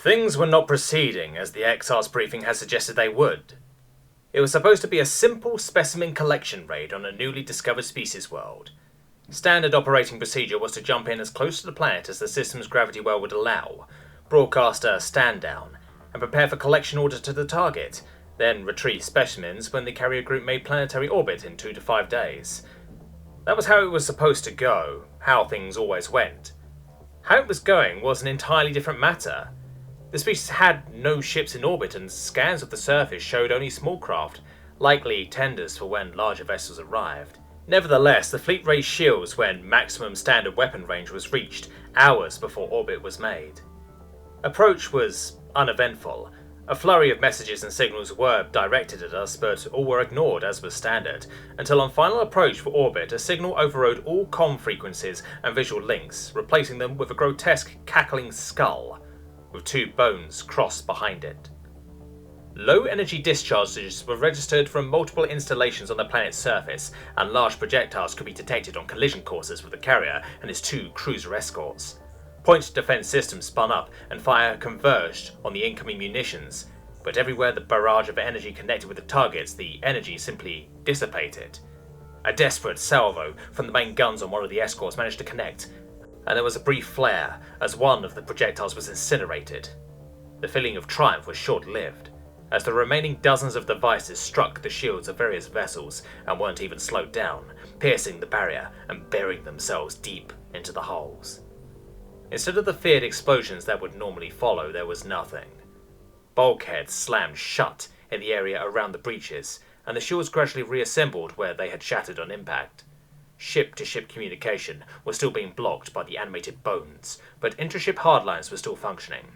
Things were not proceeding as the XR's briefing had suggested they would. It was supposed to be a simple specimen collection raid on a newly discovered species world. Standard operating procedure was to jump in as close to the planet as the system's gravity well would allow, broadcast a stand-down, and prepare for collection order to the target, then retrieve specimens when the carrier group made planetary orbit in 2 to 5 days. That was how it was supposed to go, how things always went. How it was going was an entirely different matter. The species had no ships in orbit, and scans of the surface showed only small craft, likely tenders for when larger vessels arrived. Nevertheless, the fleet raised shields when maximum standard weapon range was reached, hours before orbit was made. Approach was uneventful. A flurry of messages and signals were directed at us, but all were ignored as was standard, until on final approach for orbit a signal overrode all comm frequencies and visual links, replacing them with a grotesque cackling skull, with 2 bones crossed behind it. Low energy discharges were registered from multiple installations on the planet's surface, and large projectiles could be detected on collision courses with the carrier and its 2 cruiser escorts. Point defense systems spun up and fire converged on the incoming munitions, but everywhere the barrage of energy connected with the targets, the energy simply dissipated. A desperate salvo from the main guns on one of the escorts managed to connect, and there was a brief flare as one of the projectiles was incinerated. The feeling of triumph was short-lived, as the remaining dozens of devices struck the shields of various vessels and weren't even slowed down, piercing the barrier and burying themselves deep into the holes. Instead of the feared explosions that would normally follow, there was nothing. Bulkheads slammed shut in the area around the breaches, and the shields gradually reassembled where they had shattered on impact. Ship-to-ship communication was still being blocked by the animated bones, but intra-ship hardlines were still functioning.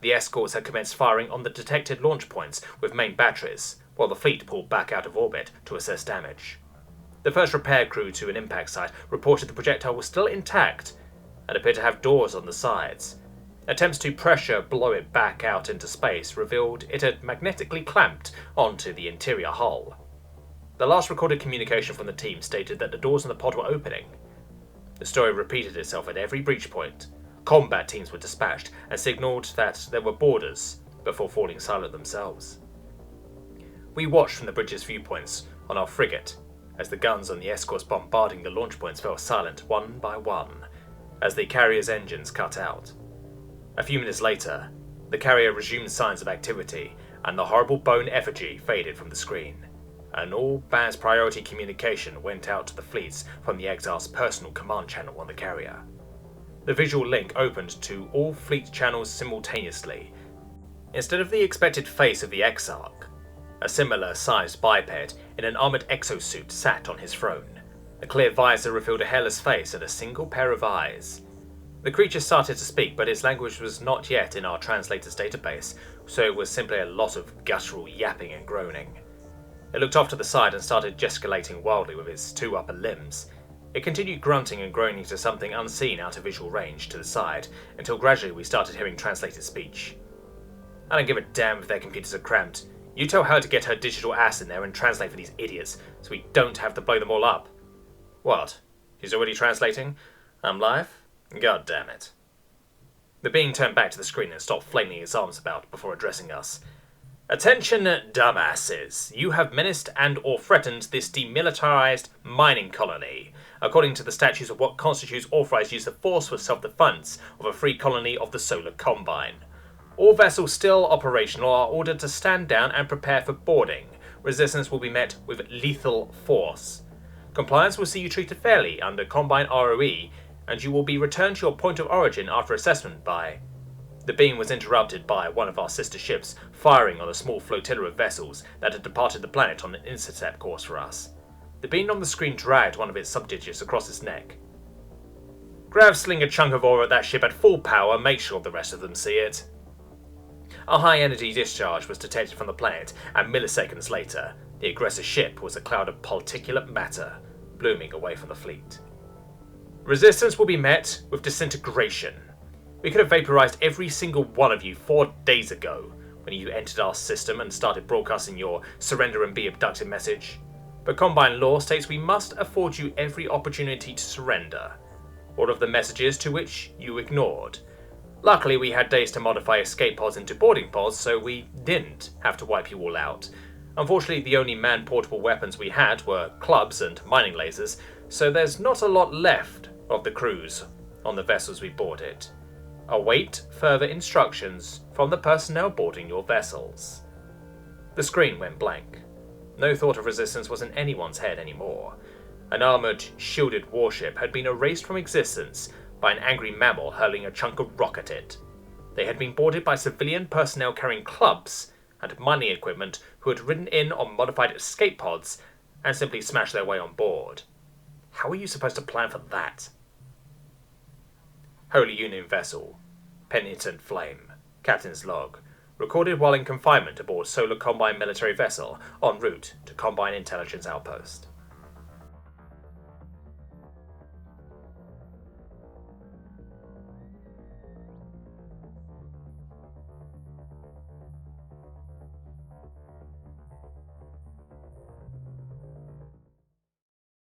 The escorts had commenced firing on the detected launch points with main batteries, while the fleet pulled back out of orbit to assess damage. The first repair crew to an impact site reported the projectile was still intact, and appeared to have doors on the sides. Attempts to pressure blow it back out into space revealed it had magnetically clamped onto the interior hull. The last recorded communication from the team stated that the doors in the pod were opening. The story repeated itself at every breach point. Combat teams were dispatched and signalled that there were boarders before falling silent themselves. We watched from the bridge's viewpoints on our frigate as the guns on the escorts bombarding the launch points fell silent one by one, as the carrier's engines cut out. A few minutes later, the carrier resumed signs of activity, and the horrible bone effigy faded from the screen, and all BAS priority communication went out to the fleets from the Exarch's personal command channel on the carrier. The visual link opened to all fleet channels simultaneously. Instead of the expected face of the Exarch, a similar-sized biped in an armoured exosuit sat on his throne. A clear visor revealed a hairless face and a single pair of eyes. The creature started to speak, but its language was not yet in our translator's database, so it was simply a lot of guttural yapping and groaning. It looked off to the side and started gesticulating wildly with its 2 upper limbs. It continued grunting and groaning to something unseen out of visual range to the side, until gradually we started hearing translated speech. "I don't give a damn if their computers are cramped. You tell her to get her digital ass in there and translate for these idiots, so we don't have to blow them all up." "What? She's already translating? I'm live? God damn it." The being turned back to the screen and stopped flailing his arms about before addressing us. "Attention, dumbasses. You have menaced and or threatened this demilitarized mining colony, according to the statutes of what constitutes authorized use of force for self-defense of a free colony of the Solar Combine. All vessels still operational are ordered to stand down and prepare for boarding. Resistance will be met with lethal force. Compliance will see you treated fairly under Combine ROE, and you will be returned to your point of origin after assessment by..." The beam was interrupted by one of our sister ships firing on a small flotilla of vessels that had departed the planet on an intercept course for us. The beam on the screen dragged one of its subdigits across its neck. "Grav, sling a chunk of ore at that ship at full power, make sure the rest of them see it." A high-energy discharge was detected from the planet, and milliseconds later, the aggressor ship was a cloud of particulate matter, blooming away from the fleet. "Resistance will be met with disintegration. We could have vaporized every single one of you 4 days ago, when you entered our system and started broadcasting your surrender and be abducted message. But Combine law states we must afford you every opportunity to surrender. All of the messages to which you ignored. Luckily, we had days to modify escape pods into boarding pods, so we didn't have to wipe you all out. Unfortunately, the only man-portable weapons we had were clubs and mining lasers, so there's not a lot left of the crews on the vessels we boarded. Await further instructions from the personnel boarding your vessels. The screen went blank. No thought of resistance was in anyone's head anymore. An armoured, shielded warship had been erased from existence by an angry mammal hurling a chunk of rock at it. They had been boarded by civilian personnel carrying clubs and mining equipment who had ridden in on modified escape pods and simply smashed their way on board. How are you supposed to plan for that? Holy Union Vessel, Penitent Flame, Captain's Log, recorded while in confinement aboard Solar Combine military vessel en route to Combine Intelligence Outpost.